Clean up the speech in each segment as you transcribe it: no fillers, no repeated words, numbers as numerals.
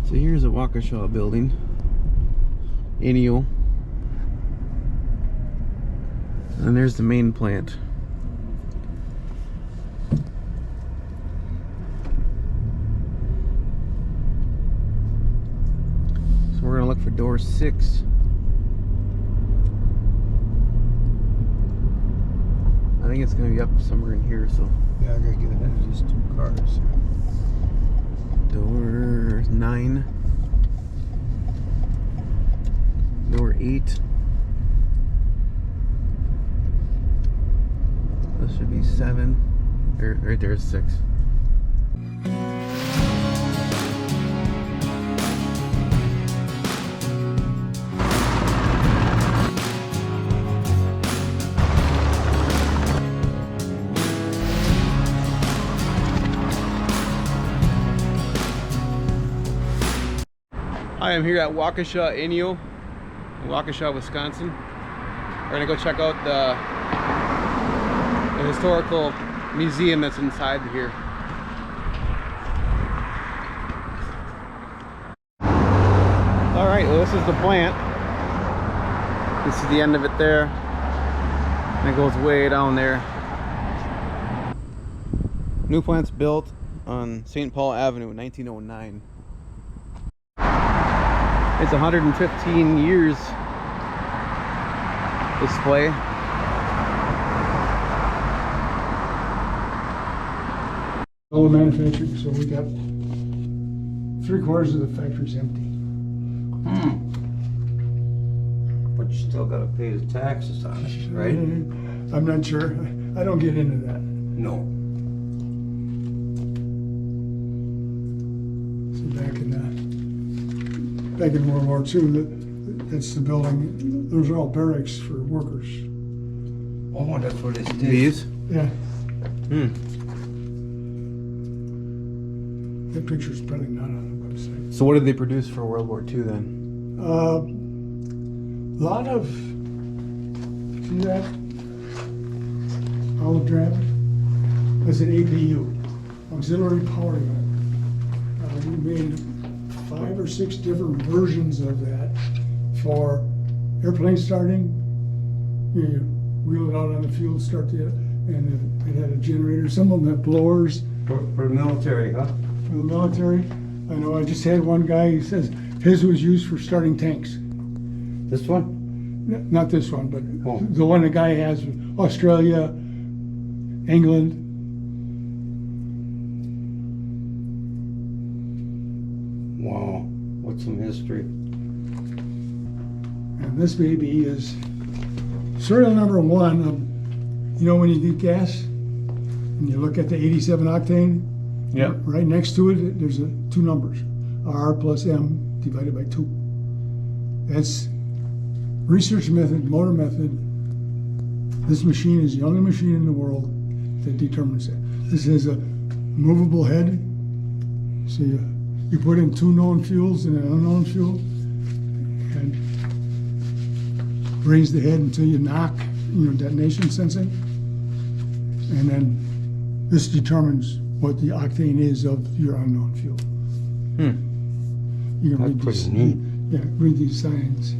So here's a Waukesha building, Innio, and there's the main plant. So we're gonna look for door 6. I think it's gonna be up somewhere in here, so. Yeah, I gotta get ahead of these 2 cars. Door 9. Door 8. This should be 7. Right there is 6. I am here at Waukesha Innio in Waukesha, Wisconsin. We're gonna go check out the historical museum that's inside here. All right, well, this is the plant. This is the end of it there. And it goes way down there. New plant's built on St. Paul Avenue in 1909. It's 115 years display. All manufacturing, so we got 3/4 of the factory's empty. But you still gotta pay the taxes on it, right? I'm not sure. I don't get into that. No. So back in World War II, that's the building. Those are all barracks for workers. Oh, that's what it's did. These? Yeah, Hmm. that picture's probably not on the website. So what did they produce for World War II then? Lot of, see that? Olive drab? That's an APU, auxiliary power unit. We made 5 or 6 different versions of that for airplane starting. You wheel it out on the field, start the, and it had a generator. Some of them have blowers. For the military, huh? For the military. I know, I just had one guy, he says his was used for starting tanks. This one? Not this one, but Oh. the one the guy has, Australia, England. Wow, what's some history? And this baby is serial number 1 of, you know, when you get gas and you look at the 87 octane, Yep. right next to it, there's 2 numbers, R plus M divided by 2. That's research method, motor method. This machine is the only machine in the world that determines that. This is a movable head. So you put in 2 known fuels and an unknown fuel and raise the head until you knock, detonation sensing. And then this determines what the octane is of your unknown fuel. You can read That's these, pretty neat. yeah, read these signs.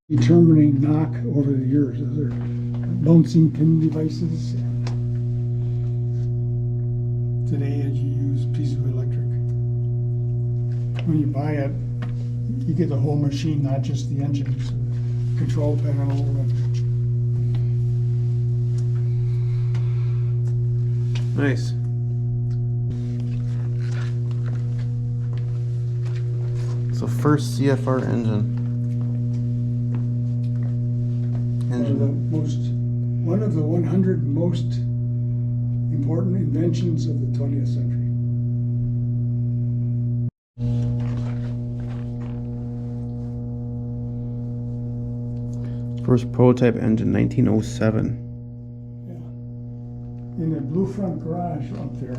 Determining knock over the years. Those are bouncing pin devices. Today, as you use piezoelectric. When you buy it, you get the whole machine, not just the engines, control panel. Nice. So first CFR engine. One of the 100 most important inventions of the 20th century. First prototype engine, 1907. Yeah. In the blue front garage up there,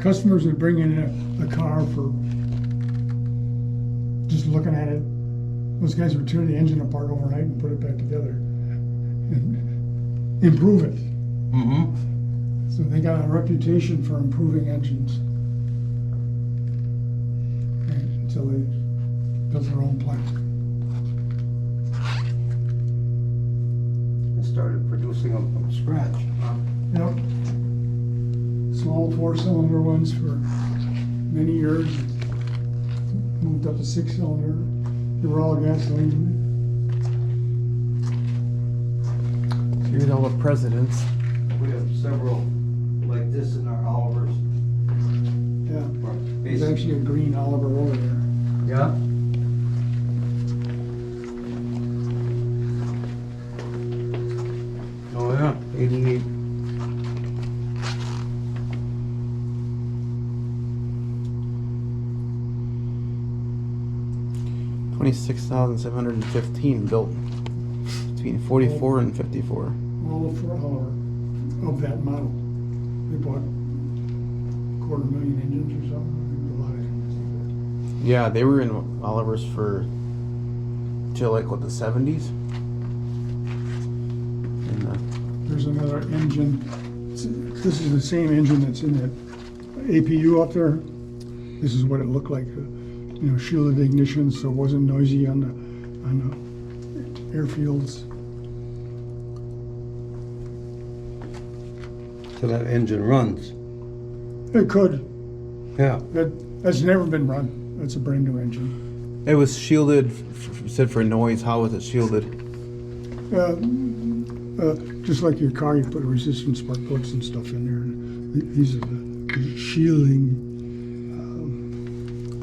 customers would bring in a car for just looking at it. Those guys would tear the engine apart overnight and put it back together and improve it. Mm-hmm. So they got a reputation for improving engines. until they built their own plant. And started producing them from scratch, huh? Yep. Small 4-cylinder ones for many years. Moved up to 6-cylinder. They were all gasoline. Here's all the presidents. We have several like this in our Olivers. Yeah. Or There's basic- actually a green Oliver over there. Yeah. Oh yeah, 88. $26,715 built between 44 and 54. All for Oliver of that model. They bought 250,000 engines or something. There was a lot of engines. Yeah, they were in Oliver's for till like what, the 70s. And There's another engine. This is the same engine that's in that APU up there. This is what it looked like. You know, shielded ignition, so it wasn't noisy on the airfields. So that engine runs. It could. Yeah. That's never been run. That's a brand new engine. it was shielded. Said for noise. How was it shielded? Just like your car, you put resistant spark plugs and stuff in there. And these are the shielding.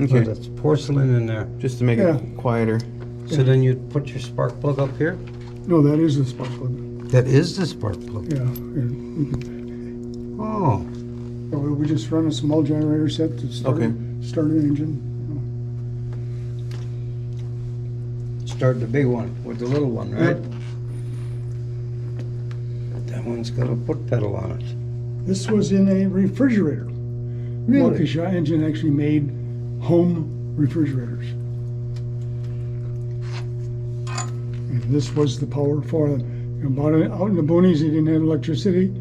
Okay, Oh, that's porcelain in there. just to make Yeah. it quieter. So then you'd put your spark plug up here? No, that is the spark plug. That is the spark plug. Yeah. And Oh. we just run a small generator set to start, Okay. start an engine. Start the big one with the little one, right? Yep. That one's got a foot pedal on it. This was in a refrigerator. Really? Waukesha Engine actually made home refrigerators. And this was the power for them. Out in the boonies, they didn't have electricity.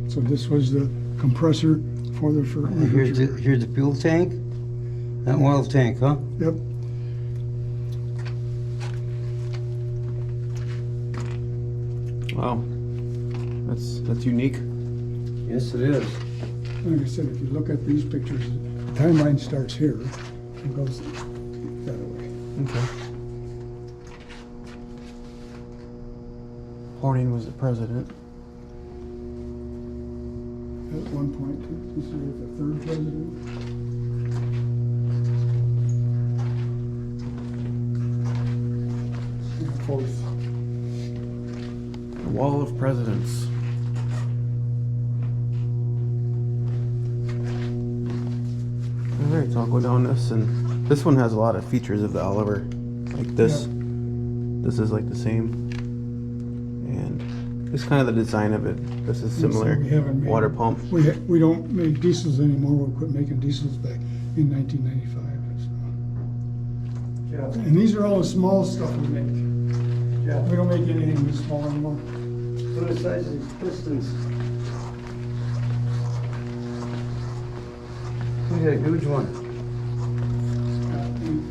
So this was the compressor for the refrigerator. Here's the fuel tank. That oil tank, huh? Yep. Wow, that's unique. Yes, it is. Like I said, if you look at these pictures, the timeline starts here and goes that way. Okay. Horning was the president. At one point, this is the third president. And fourth. The Wall of Presidents. Alright, so I'll go down this, and this one has a lot of features of the Oliver. Like this. Yeah. This is like the same. And this kind of the design of it. This is similar. So we haven't made- Water pump. We don't make diesels anymore. We quit making diesels back in 1995. Yeah. And these are all the small stuff we make. Yeah. We don't make anything this small anymore. Look at the size of these pistons. Look at that huge one.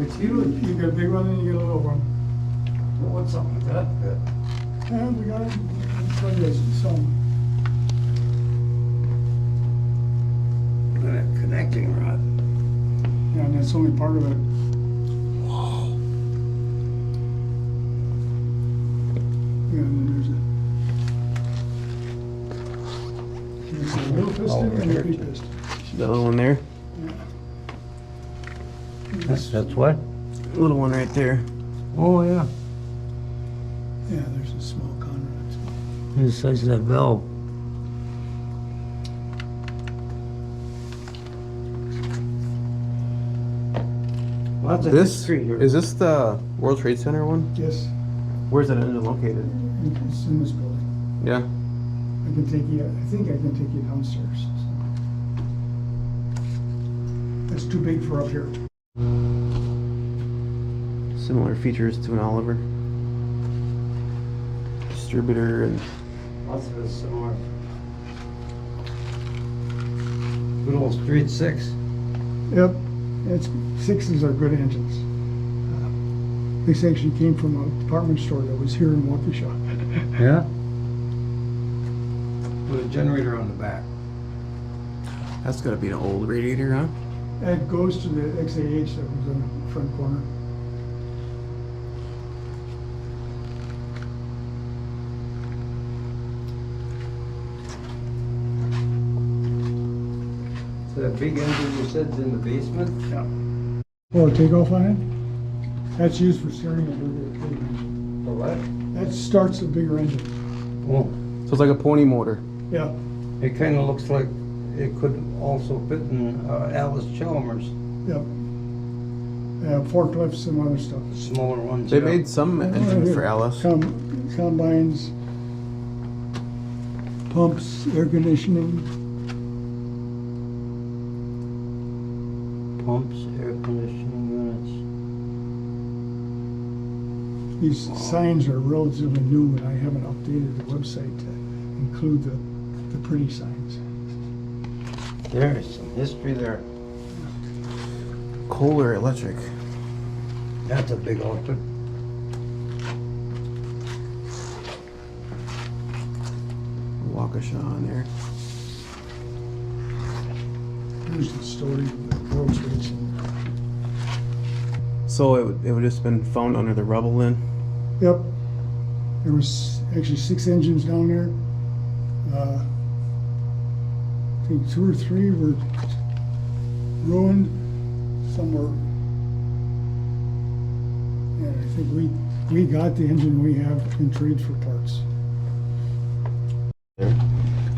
It's huge. You get a big one and you get a little one. What's something like that? And we got it. So there's some. Look at that connecting rod. Yeah, and that's only part of it. Yeah, and then there's a little piston and a big piston. The little one there. That's what? Little one right there. Oh, yeah. Yeah, there's a small Conrad. Look at the size of that valve. Lots of This history here. is this the World Trade Center one? Yes, Where's that engine located? it's in this building. Yeah. I can take you, I think I can take you downstairs. So. That's too big for up here. Similar features to an Oliver. Distributor and Lots of it similar. Good old Street 6. Yep, It's, sixes are good engines. This actually came from a department store that was here in Waukesha. Yeah? With a generator on the back. That's gotta be an old radiator, huh? That goes to the XAH that was in the front corner. So that big engine you said's in the basement? Yeah. Oh, takeoff on it? That's used for steering a bigger engine. For what? That starts a bigger engine. Oh, So it's like a pony motor. Yeah. it kinda looks like it could also fit in Alice Chalmers, Yep. Forklifts and other stuff. smaller ones. They yeah. made some engines for Alice. Combines, pumps, air conditioning. Pumps, air conditioning units. These signs are relatively new, and I haven't updated the website to include the pretty signs. There is some history there. Coal or electric? That's a big outfit. Waukesha on there. Here's the story of the World Trade Center. So it would just been found under the rubble then? Yep. There was actually 6 engines down there. I think 2 or 3 were ruined. Some were. And I think we got the engine we have in trade for parts.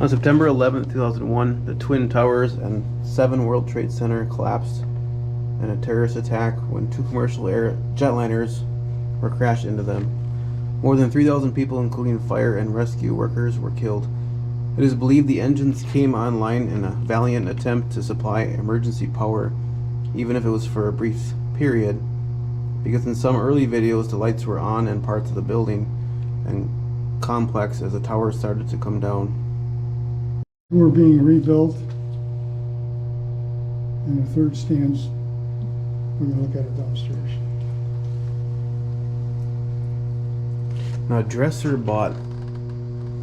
On September 11th, 2001, the Twin Towers and 7 World Trade Center collapsed in a terrorist attack when 2 commercial jetliners were crashed into them. More than 3,000 people, including fire and rescue workers, were killed. It is believed the engines came online in a valiant attempt to supply emergency power, even if it was for a brief period, because in some early videos the lights were on in parts of the building and complex as the tower started to come down. We're being rebuilt, and the third stands. We're gonna look at it downstairs. Now Dresser bought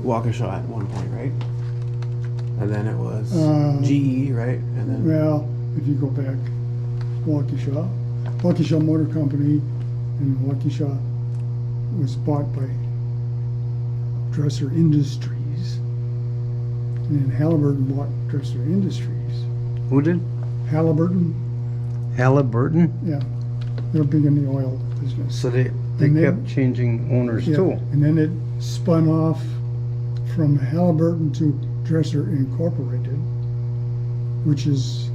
Waukesha at one point, right? And then it was GE, right? And then Well, if you go back, Waukesha Motor Company, and Waukesha was bought by Dresser Industries, and then Halliburton bought Dresser Industries. Who did? Halliburton, Halliburton? yeah, they're big in the oil business. So they And then- kept changing owners Yeah, too. and then it spun off from Halliburton to Dresser Incorporated, which is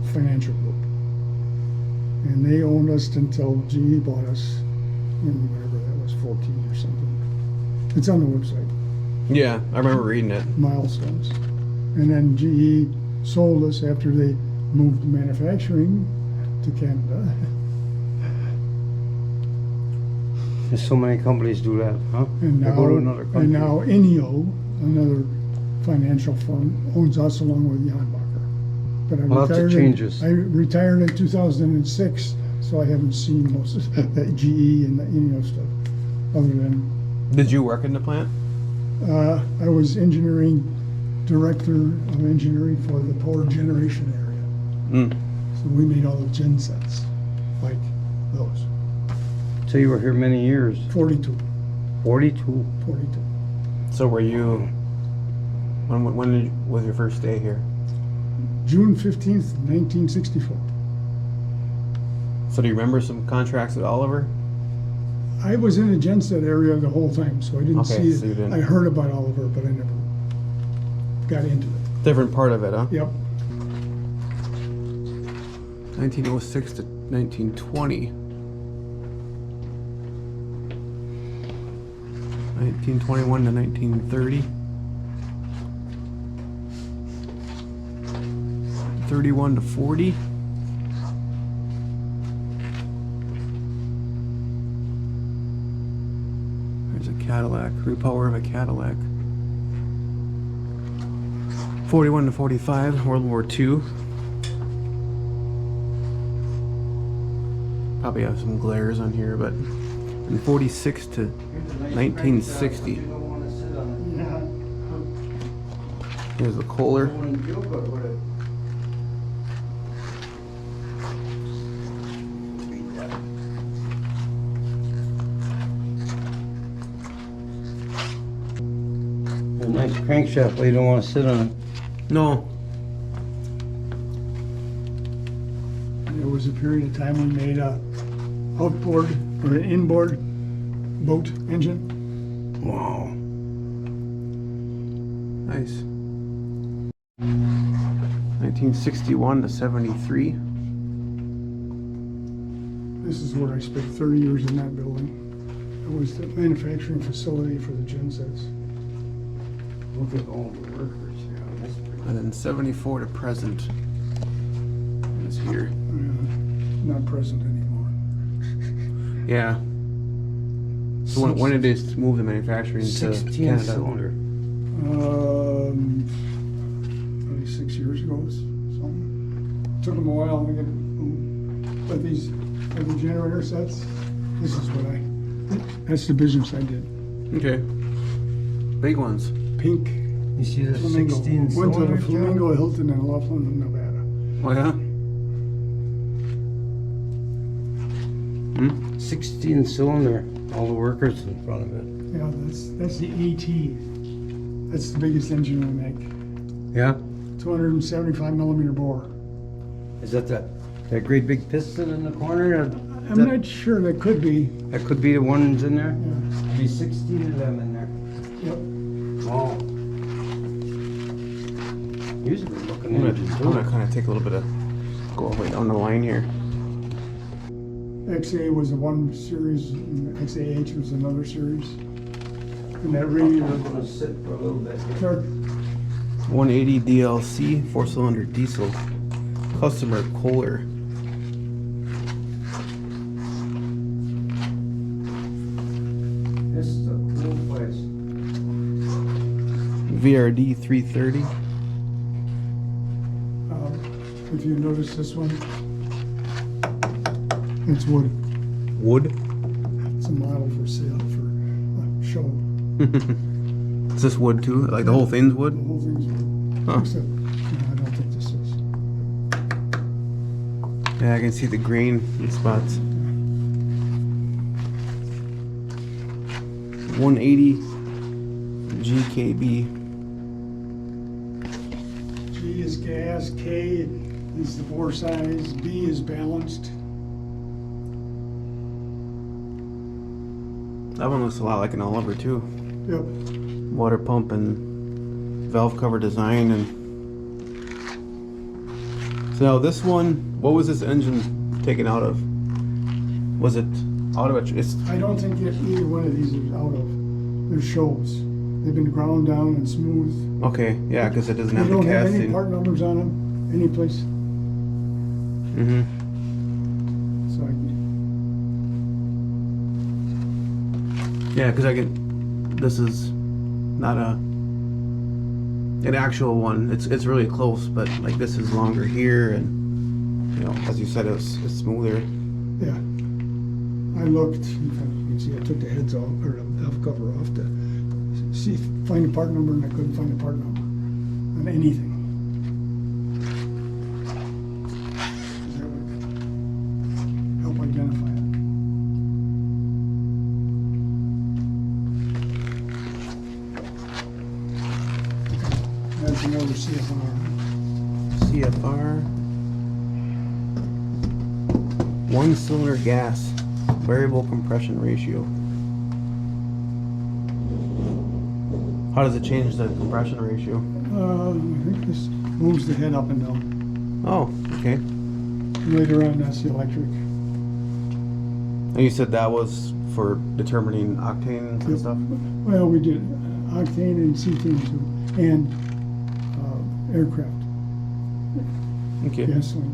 a financial group. And they owned us until GE bought us in whatever that was, 14 or something. It's on the website, yeah, I remember reading it. milestones. And then GE sold us after they moved manufacturing to Canada. There's so many companies do that, huh? And They now, go to another country. and now Innio, another financial firm, owns us along with Janbacher. But I Lots of retired. changes. I retired in 2006, so I haven't seen most of that GE and the Innio stuff. Other than Did you work in the plant? I was engineering director of engineering for the power generation area. Mm. So we made all the gen sets, like those. So you were here many years. 42. 42. So were you? When was your first day here? June 15th, 1964. So do you remember some contracts with Oliver? I was in the genset area the whole time, so I didn't Okay, see so you it. didn't- I heard about Oliver, but I never got into it. Different part of it, huh? Yep. 1906 to 1920. 1921 to 1930. 31 to 40. There's a Cadillac, repower of a Cadillac. 41 to 45, World War II. Probably have some glares on here, but in 46 to 1960. You don't want to sit on Yeah. Here's the Kohler. it. You wouldn't feel good with it. A nice crankshaft, but you don't want to sit on it. No. There was a period of time we made a outboard or an inboard boat engine. Wow. Nice. 1961 to 73. This is where I spent 30 years in that building. It was the manufacturing facility for the gensets. Look at all the workers here on this bridge. And then 74 to present. Is here. Not present anymore. Yeah. So when did they move the manufacturing to 16 Canada? cylinder. Maybe 6 years ago, something. Took them a while to get, but these are the generator sets. This is that's the business I did. Okay. Big ones. Pink. You see the Flamingo. 16 Went to cylinder? the Flamingo Hilton in Laughlin, Nevada. Oh yeah? Hmm? 16 cylinder. All the workers in front of it. Yeah, that's the AT. That's the biggest engine we make. Yeah. 275 millimeter bore. Is that that great big piston in the corner? I'm not sure, that could be. That could be the ones in there. Yeah. There'd be 16 of them in there. Yep. Wow. Usually looking I'm engine gonna too. kind of take a little bit of go all the way down the line here. XA was the one series, and XAH was another series. And that radiator. I'm gonna sit for a little bit. Sure. 180 DLC 4-cylinder diesel. Customer Kohler. This is a cool place. VRD 330. If you notice this one, it's wood. Wood. It's a model for sale, for show. Is this wood too? Like the whole thing's The wood? whole thing's wood. Huh. Except, no, I don't think this is. Yeah, I can see the grain in spots. 180 GKB. G is gas, K is the bore size, B is balanced. That one looks a lot like an Oliver too. Yep. Water pump and valve cover design. And so now this one, what was this engine taken out of? Was it out of it? It's I don't think that either one of these is out of. They're shows. They've been ground down and smooth. okay, yeah, because it doesn't They have the don't have any casting. part numbers on them, any place. Mm-hmm. So I can, Yeah, because I can. This is not an actual one. It's really close, but like this is longer here, and you know, as you said, it's smoother. yeah. I looked, in fact, you can see I took the heads off, or the valve cover off to see, find a part number, and I couldn't find a part number on anything. That would help identify it. That's another CFR. CFR. 1-cylinder gas. Variable compression ratio. How does it change the compression ratio? I think this moves the head up and down. Oh, okay. Later on, that's the electric. And you said that was for determining octanes and Yep. stuff? Well, we did octane and cetane too, and aircraft Okay. gasoline.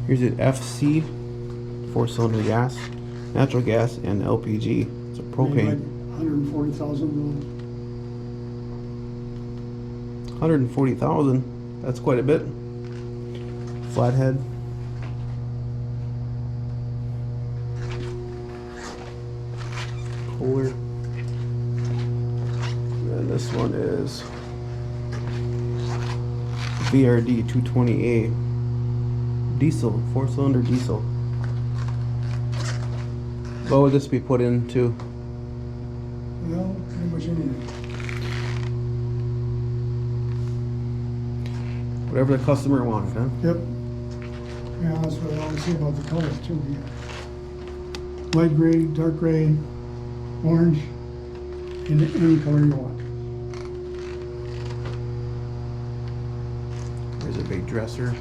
Here's it FC, 4-cylinder gas, natural gas, and LPG. It's a Made propane. like 140,000 140,000. That's quite a bit. Flathead. Kohler. And this one is VRD 220A diesel, 4-cylinder diesel. What would this be put into? Well, pretty much anything. Whatever the customer wanted, huh? Yep. Yeah, that's what I always say about the colors too. Yeah. Light gray, dark gray, orange, any color you want. There's a big dresser.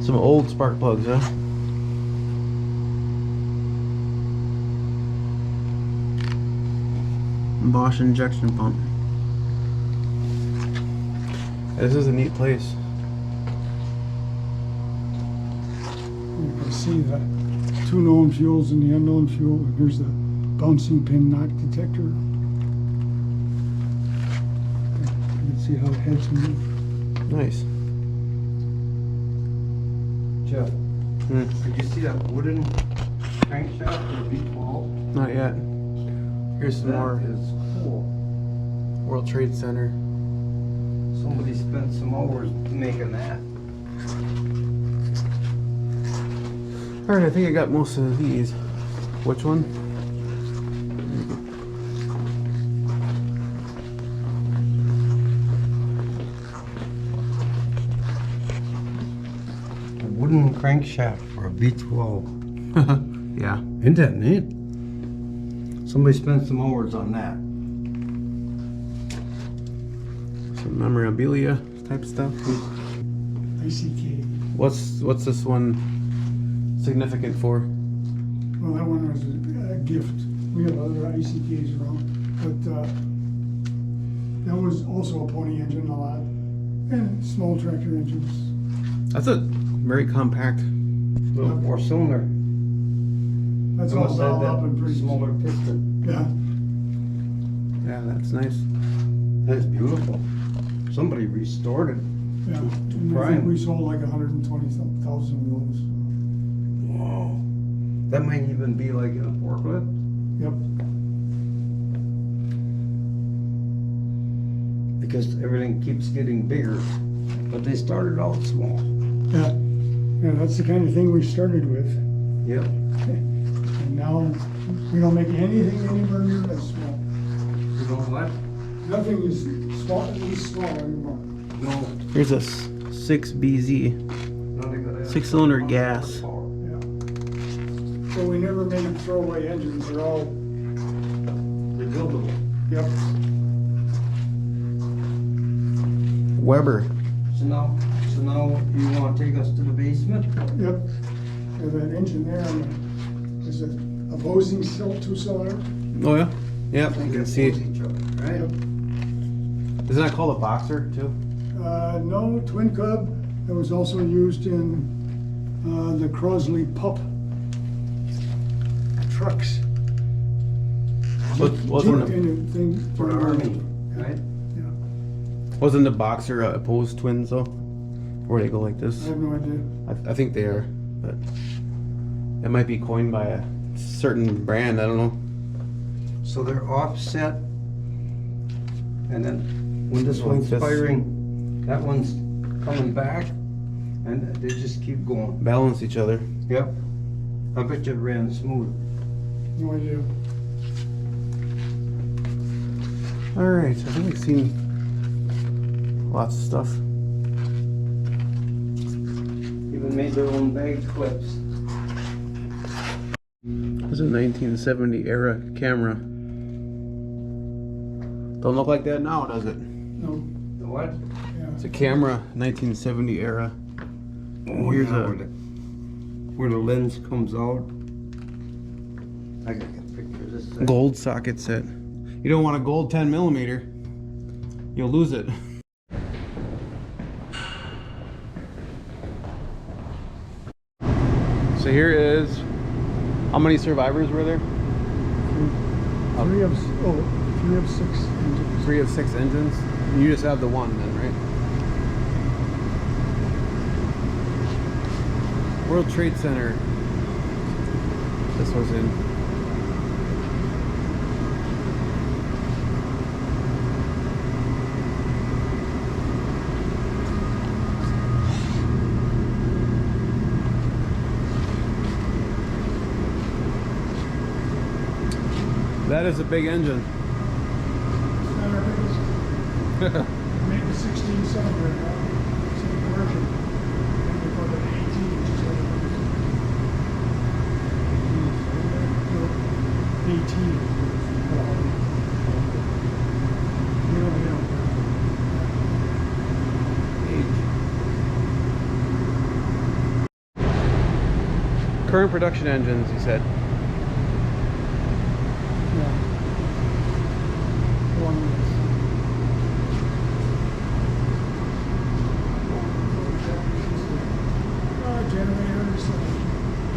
Some old spark plugs, huh? Bosch injection pump. This is a neat place. You can see the two known fuels and the unknown fuel. And here's the bouncing pin knock detector. You can see how the heads move. Nice. Jeff, Hmm. did you see that wooden crankshaft for the V12? Not yet. Here's some more That is cool. World Trade Center. Somebody spent some hours making that. Alright, I think I got most of these. Which one? A wooden crankshaft for a V12. Yeah. Isn't that neat? Somebody spent some hours on that. Some memorabilia type stuff. ICK. What's this one significant for? Well, that one was a gift. We have other ICKs around, but that was also a pony engine a lot, and small tractor engines. That's a very compact. Little 4-cylinder. That's all dialed up and pretty smaller piston. Yeah. Yeah, that's nice. That's beautiful. Somebody restored it. Yeah, and I think prime. we sold like 120,000 of those. Wow. That might even be like in a forklift. Yep. Because everything keeps getting bigger. But they started out small. Yeah. Yeah, that's the kind of thing we started with. Yep. And now we don't make anything anywhere near that small. You know what? Nothing is small anymore. No. Here's a 6BZ, Not a good idea. 6-cylinder gas. Yeah. So we never made throwaway engines. They're all, Rebuildable. yep. Weber. So now you want to take us to the basement? Yep. And that engine there is a Bosing 2-cylinder. Oh yeah? Yep, you can see it. Right? Yep. Isn't that called a boxer too? No, twin cub. That was also used in the Crosley pup trucks. Wasn't Jeep the, kind of thing For the army, right? Yeah, wasn't the boxer opposed twins though? Or they go like I this? have no idea. I think they are, but it might be coined by a certain brand. I don't know. So they're offset, and then when this Like one's this. firing, that one's coming back, and they just keep going. Balance each other. Yep. I bet you it ran smooth. No idea. All right, I think we've seen lots of stuff. Even made their own bag clips. This is a 1970 era camera. Don't look like that now, does it? No. The what? Yeah. It's a camera, 1970 era. Oh, Here's yeah, a- where the lens comes out. I gotta get pictures. This is Gold socket set. You don't want a gold 10 millimeter. You'll lose it. So here is, how many survivors were there? 3 of 6 engines. 3 of 6 engines. You just have the one then, right? World Trade Center. This was in. That is a big engine. It's not our biggest. Make the 16 cylinder, same version. And we put an 18, just like 18. Current production engines, he said. Generators,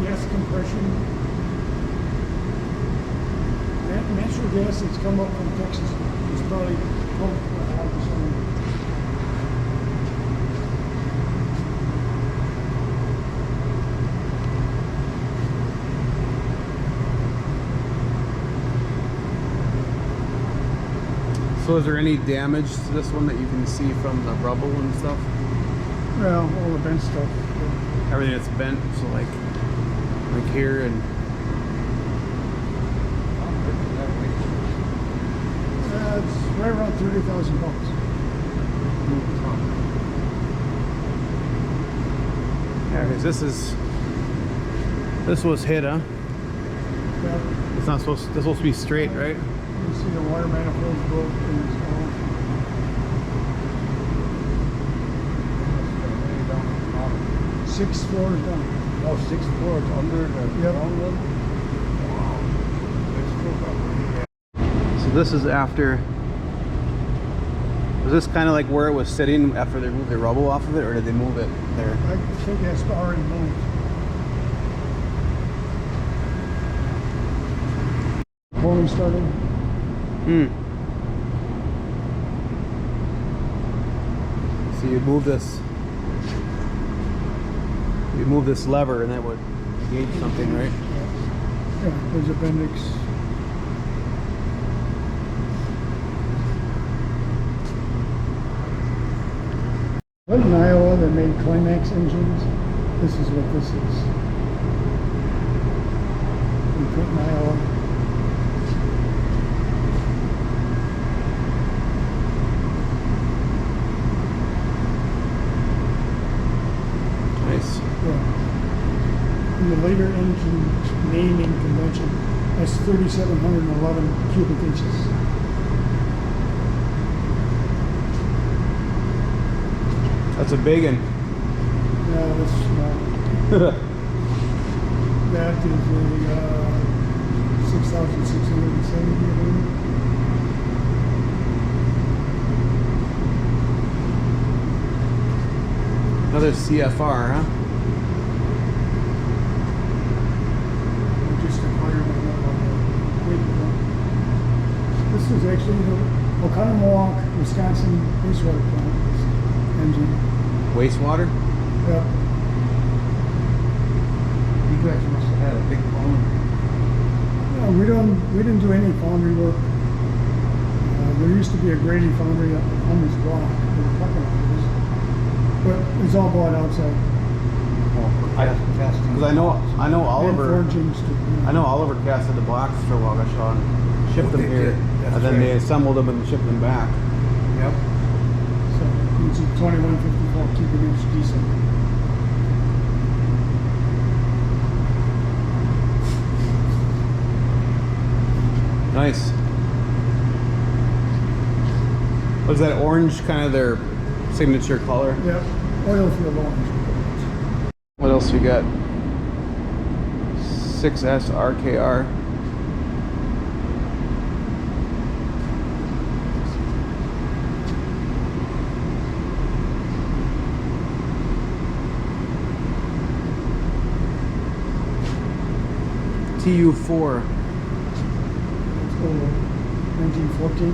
gas compression. Natural gas that's come up from Texas is probably pumped out the cylinder. So is there any damage to this one that you can see from the rubble and stuff? Well, all the bent stuff. Everything that's bent, so like here and It's right around 30,000 bucks. yeah, because this was hit, huh? Yeah. It's not supposed. This supposed to be straight, right? You see the water manifold broke and it's all. 6 floors down. Oh, 6 floors under the Yep. ground level? Wow. So this is after. Was this kind of like where it was sitting after they moved the rubble off of it, or did they move it there? I think that's already moved. Morning started. So you move this. You move this lever, and that would gauge something, right? Yeah, there's appendix. What in Iowa that made Climax engines? This is what this is. In Clinton, Iowa. Nice. In the later engine naming convention, that's 3,711 cubic inches. That's a big one. Yeah, that's that is a 6,670. Another CFR, huh? Just acquired one. This is actually the Waukesha, Wisconsin wastewater plant engine. Wastewater? Yeah. You guys must have had a big phone. No, we didn't do any foundry work. There used to be a Grady foundry on this block where the parking lot is, but it's all bought outside. Because I know Oliver. And forgings too. I know Oliver casted the blocks for Waukesha and shipped them They here, did. That's and then right. they assembled them and shipped them back. Yep. So it's a 2154 cubic inch diesel. Nice. Was that orange kind of their signature color? Yep. Oil field orange. What else we got? 6S RKR. TU4. It's old. 1914.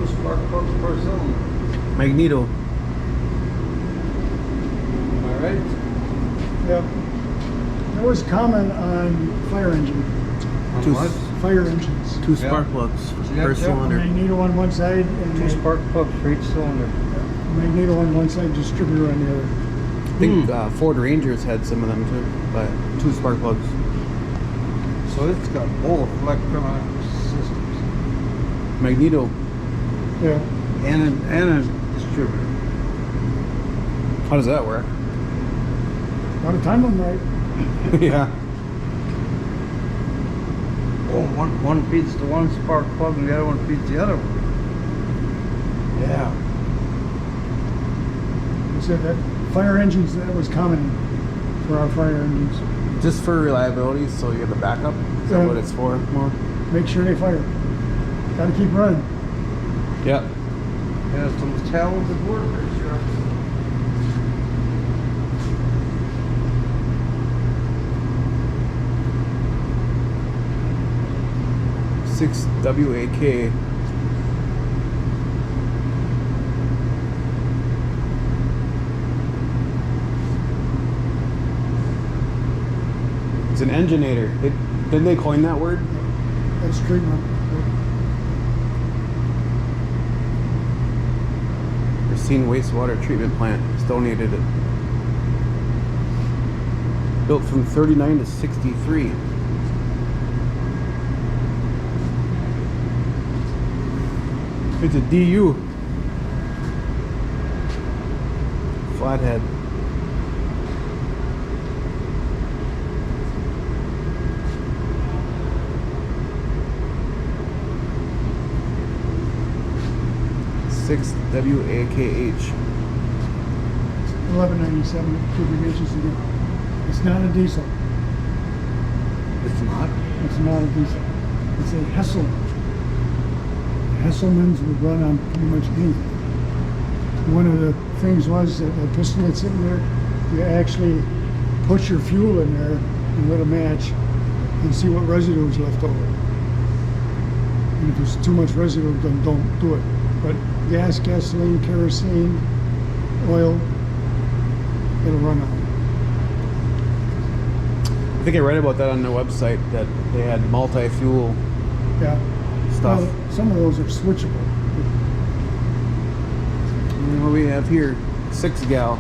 Spark plug bucks per cylinder. Magneto. Am I right? Yeah. That was common on fire engine, On Two- what? fire engines. 2 spark plugs Yeah, per yeah. cylinder. Magneto on one side and Two spark plugs for each cylinder. magneto on one side, distributor on the other. I think Ford Rangers had some of them too, but 2 spark plugs. So it's got both electronic systems Magneto. Yeah. and a distributor. How does that work? Gotta time them right. Yeah. Oh, one feeds to one spark plug and the other one feeds the other one. Yeah. They said that fire engines, that was common for our fire engines. Just for reliability, so you have a backup. Is that Yeah. what it's for? More. Make sure they fire. Gotta keep running. Yep. Yeah, some talented workers, sure. 6 WAK. It's an enginator. Didn't they coin that word? That's treatment. Racine Wastewater Treatment Plant. It's donated it. Built from 39 to 63. It's a DU. Flathead. Six WAKH. 1197 cubic inches a year. It's not a diesel. It's not. It's not a diesel. It's a Hessel. Hesselmans would run on pretty much anything. One of the things was that the piston that's sitting there, you actually put your fuel in there and let it match and see what residue is left over. And if there's too much residue, then don't do it. But gas, gasoline, kerosene, oil, it'll run out. I think I read about that on their website that they had multi-fuel Yeah. stuff. Well, some of those are switchable. And what we have here, 6 gal.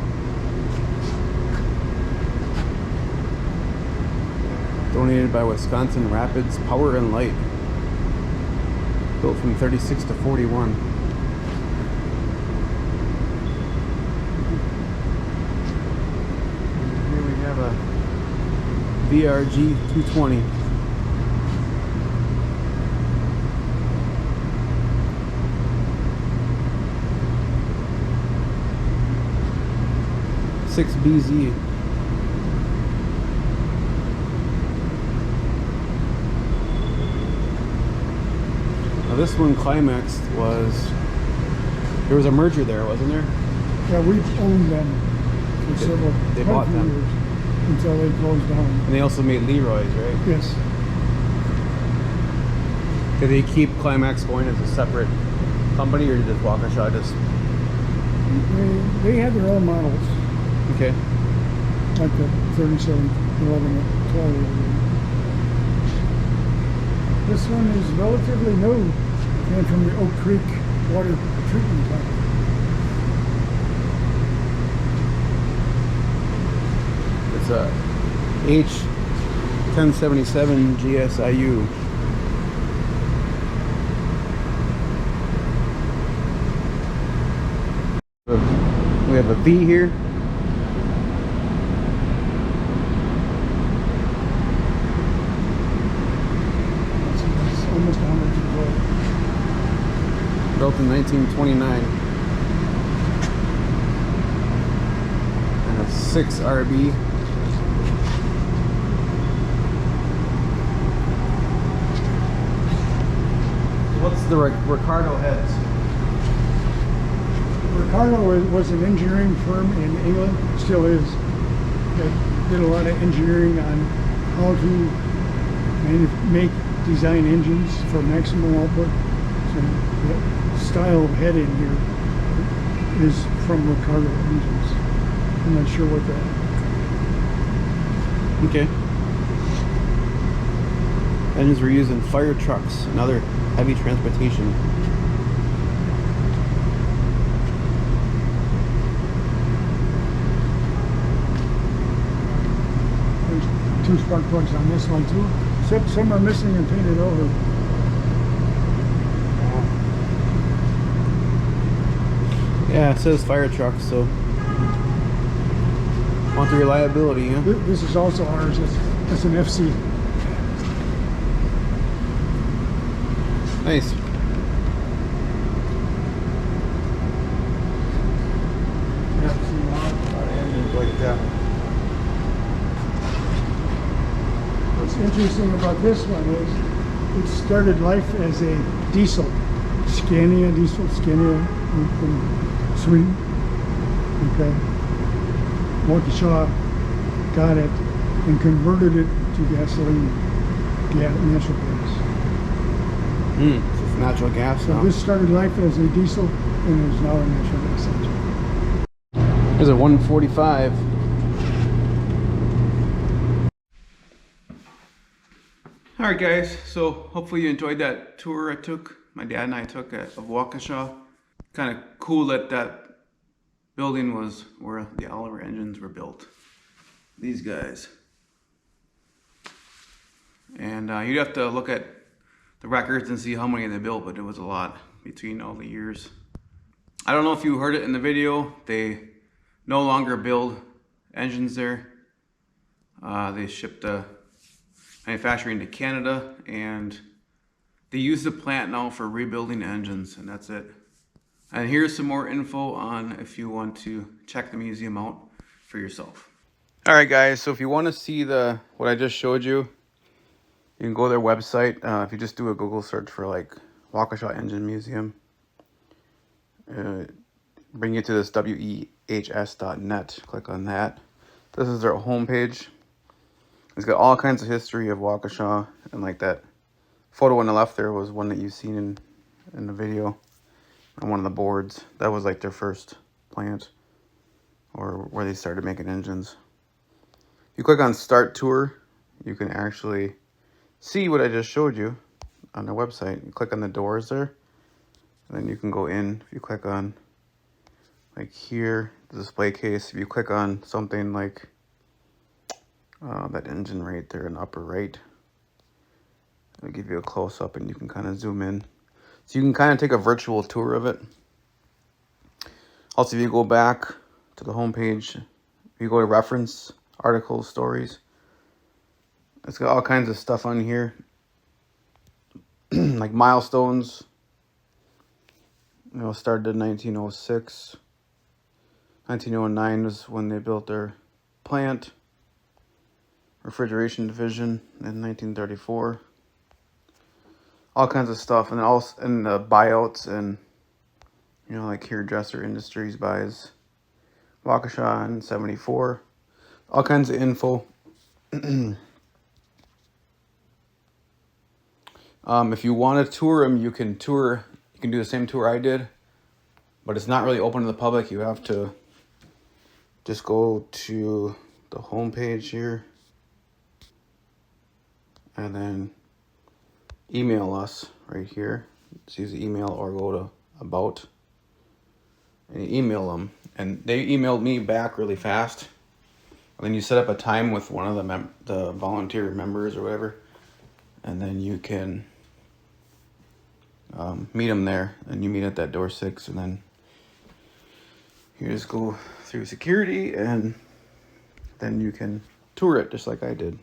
Donated by Wisconsin Rapids Power and Light. Built from 36 to 41. Here we have a VRG 220. Six BZ. Now this one climaxed was, there was a merger there, wasn't there? Yeah, we've owned them for several, they quite a bought few them. years until they closed down. And they also made Leroy's, right? Yes. Did they keep Climax going as a separate company, or did Waukesha just? They had their own models, Okay. like the 37, 11, 12. This one is relatively new. Came from the Oak Creek water treatment plant. It's a H1077 GSIU. We have a V here. It's almost 100 years old. Built in 1929. And a 6 RB. What's the Ricardo heads? Ricardo was an engineering firm in England, still is, that did a lot of engineering on how to design engines for maximum output. So style of heading here is from Ricardo engines. I'm not sure what that. Okay. Engines were used in fire trucks and other heavy transportation. There's 2 spark plugs on this one too. Except some are missing and painted over. Yeah, it says fire truck, so want the reliability, huh? This is also ours. It's an FC. Nice. Like that. What's interesting about this one is it started life as a diesel. Scania from Sweden. Okay. Waukesha got it and converted it to gasoline, natural gas. So it's natural gas So now. this started life as a diesel and is now a natural gas engine. There's a 145. Alright guys, so hopefully you enjoyed that tour I took, my dad and I took of Waukesha. Kind of cool that that building was where the Oliver engines were built. These guys. And you'd have to look at the records and see how many they built, but it was a lot between all the years. I don't know if you heard it in the video, they no longer build engines there. They ship the manufacturing to Canada, and they use the plant now for rebuilding engines, and that's it. And here's some more info on if you want to check the museum out for yourself. All right, guys. So if you want to see what I just showed you, you can go to their website. If you just do a Google search for like Waukesha Engine Museum, bring you to this wehs.net. Click on that. This is their homepage. It's got all kinds of history of Waukesha, and like that photo on the left there was one that you've seen in the video on one of the boards. That was like their first plant, or where they started making engines. If you click on Start Tour, you can actually see what I just showed you on their website. You click on the doors there, and then you can go in. If you click on, like here, the display case, if you click on something like that engine right there in the upper right, it'll give you a close-up and you can kind of zoom in. So you can kind of take a virtual tour of it. Also, if you go back to the homepage, if you go to reference, articles, stories, it's got all kinds of stuff on here. Like milestones. Started in 1906. 1909 was when they built their plant. Refrigeration division in 1934. All kinds of stuff, and also in the buyouts, and like Hairdresser Industries buys Waukesha in 74. All kinds of info. If you want to tour them, you can do the same tour I did, but it's not really open to the public. You have to just go to the homepage here and then email us right here. Just use the email or go to About and you email them, and they emailed me back really fast. And then you set up a time with one of the volunteer members or whatever, and then you can meet them there, and you meet at that door 6, and then you just go through security, and then you can tour it just like I did.